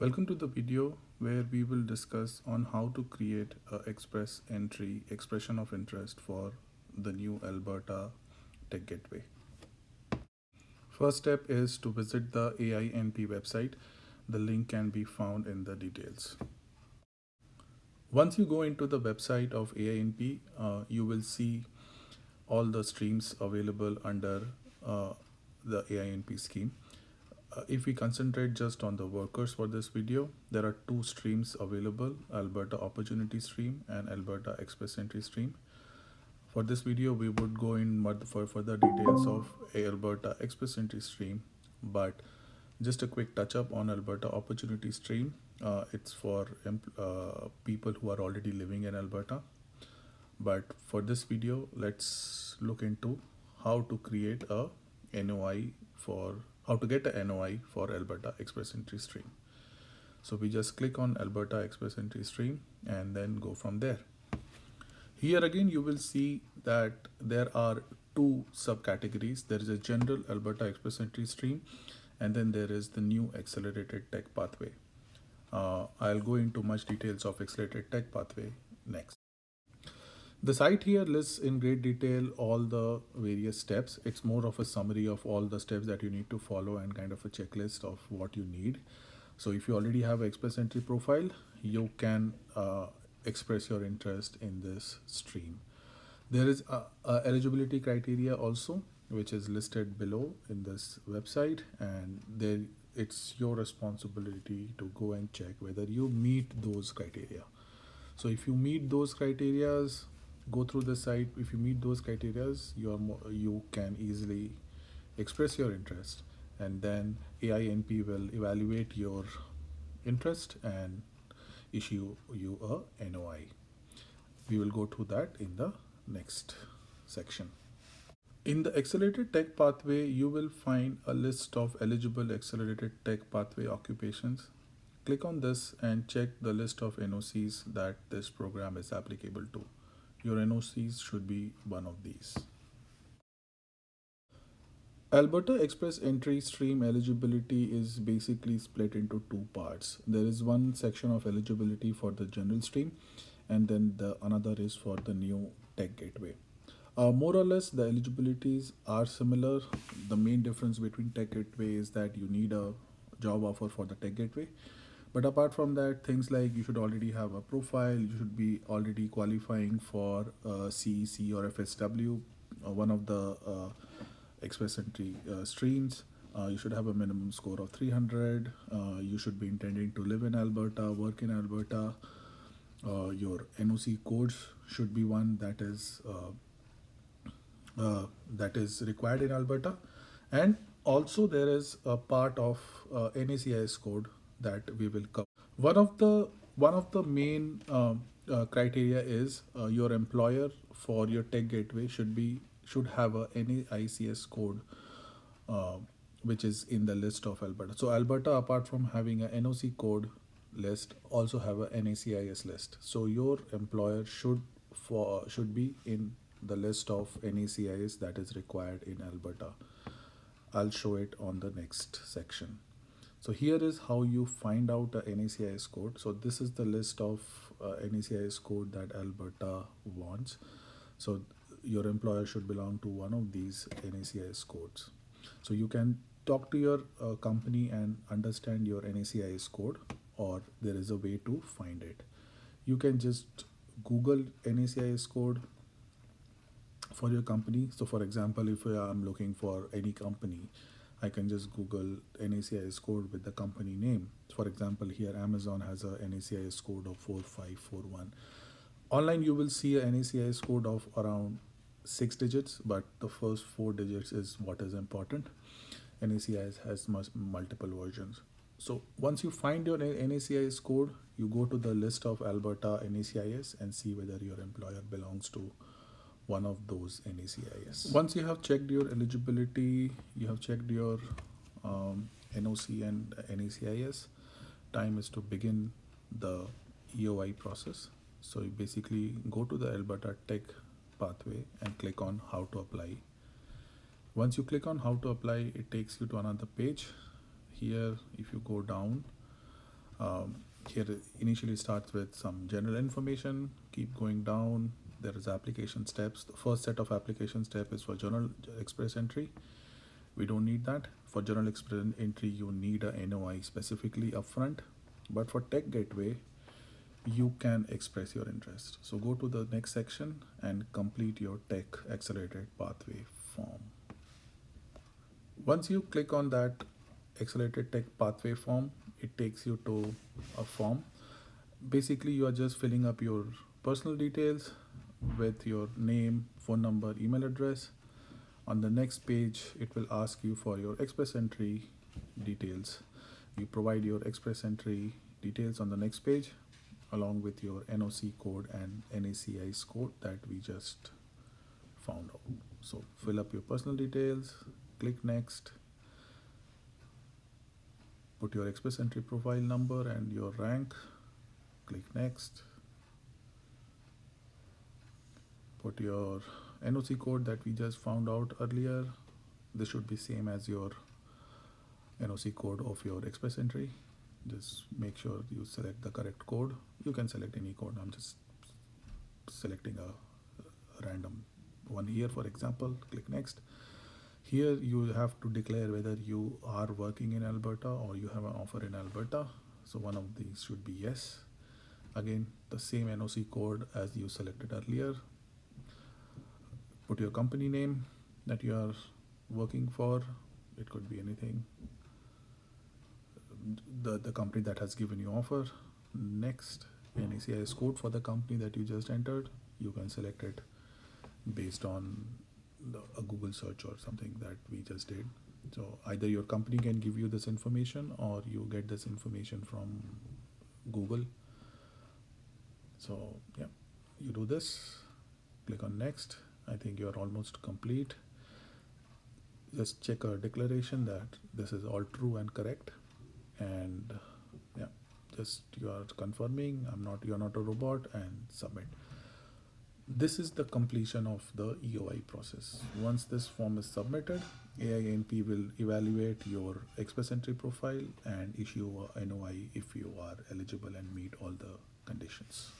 Welcome to the video where we will discuss on how to create a express entry expression of interest for the new Alberta Tech Gateway. First step is to visit the Ainp website. The link can be found in the details. Once you go into the website of Ainp, you will see all the streams available under the Ainp scheme. If we concentrate just on the workers for this video, there are two streams available, Alberta Opportunity Stream and Alberta Express Entry Stream. For this video, we would go in for further details of Alberta Express Entry Stream, but just a quick touch up on Alberta Opportunity Stream. It's for people who are already living in Alberta. But for this video, let's look into how to create a NOI for how to get a NOI for Alberta Express Entry Stream. So we just click on Alberta Express Entry Stream and then go from there. Here again, you will see that there are two subcategories. There is a general Alberta Express Entry Stream, and then there is the new Accelerated Tech Pathway. I'll go into much details of Accelerated Tech Pathway next. The site here lists in great detail all the various steps. It's more of a summary of all the steps that you need to follow and kind of a checklist of what you need. So if you already have an Express Entry profile, you can express your interest in this stream. There is a eligibility criteria also, which is listed below in this website, and there it's your responsibility to go and check whether you meet those criteria. So if you meet those criterias, go through the site. If you meet those criteria, you can easily express your interest, and then Ainp will evaluate your interest and issue you a NOI. We will go through that in the next section. In the Accelerated Tech Pathway, you will find a list of eligible Accelerated Tech Pathway occupations. Click on this and check the list of NOCs that this program is applicable to. Your NOCs should be one of these. Alberta Express Entry Stream eligibility is basically split into two parts. There is one section of eligibility for the general stream, and then another is for the new Tech Gateway. More or less, the eligibilities are similar. The main difference between Tech Gateway is that you need a job offer for the Tech Gateway. But apart from that, things like you should already have a profile, you should be already qualifying for CEC or FSW, one of the Express Entry streams. You should have a minimum score of 300. You should be intending to live in Alberta, work in Alberta. Your NOC codes should be one that is required in Alberta. And also there is a part of NAICS code that we will cover. One of the main criteria is your employer for your Tech Gateway should have a NAICS code, which is in the list of Alberta. So Alberta, apart from having a NOC code list, also have a NAICS list. So your employer should be in the list of NAICS that is required in Alberta. I'll show it on the next section. So here is how you find out a NAICS code. So this is the list of NAICS code that Alberta wants. So your employer should belong to one of these NAICS codes. So you can talk to your company and understand your NAICS code, or there is a way to find it. You can just Google NAICS code for your company. So for example, if I'm looking for any company, I can just Google NAICS code with the company name. For example, here Amazon has a NAICS code of 4541. Online, you will see a NAICS code of around 6 digits, but the first 4 digits is what is important. NAICS has multiple versions. So once you find your NAICS code, you go to the list of Alberta NAICS and see whether your employer belongs to one of those NAICS. Once you have checked your eligibility, you have checked your NOC and NAICS, time is to begin the EOI process. So you basically go to the Alberta Tech Pathway and click on how to apply. Once you click on how to apply, it takes you to another page. Here, if you go down, Here initially starts with some general information, keep going down. There is application steps. The first set of application step is for journal express entry. We don't need that. For journal express entry, you need a NOI specifically upfront. But for Tech Gateway, you can express your interest. So go to the next section and complete your Tech Accelerated Pathway form. Once you click on that Accelerated Tech Pathway form, it takes you to a form. Basically, you are just filling up your personal details with your name, phone number, email address. On the next page, it will ask you for your express entry details. You provide your express entry details on the next page along with your NOC code and NAICS code that we just found out. So fill up your personal details, click next, put your express entry profile number and your rank, click next, put your NOC code that we just found out earlier. This should be same as your NOC code of your express entry. Just make sure you select the correct code. You can select any code. I'm just selecting a random one here, for example. Click next. Here you have to declare whether you are working in Alberta or you have an offer in Alberta. So one of these should be yes. Again, the same NOC code as you selected earlier. Put your company name that you are working for. It could be anything. The company that has given you offer. Next, NAICS code for the company that you just entered. You can select it based on a Google search or something that we just did. So either your company can give you this information or you get this information from Google. So yeah, you do this, click on next. I think you're almost complete. Just check a declaration that this is all true and correct. And yeah, just you are confirming you're not a robot, and submit. This is the completion of the EOI process. Once this form is submitted, Ainp will evaluate your express entry profile and issue a NOI if you are eligible and meet all the conditions.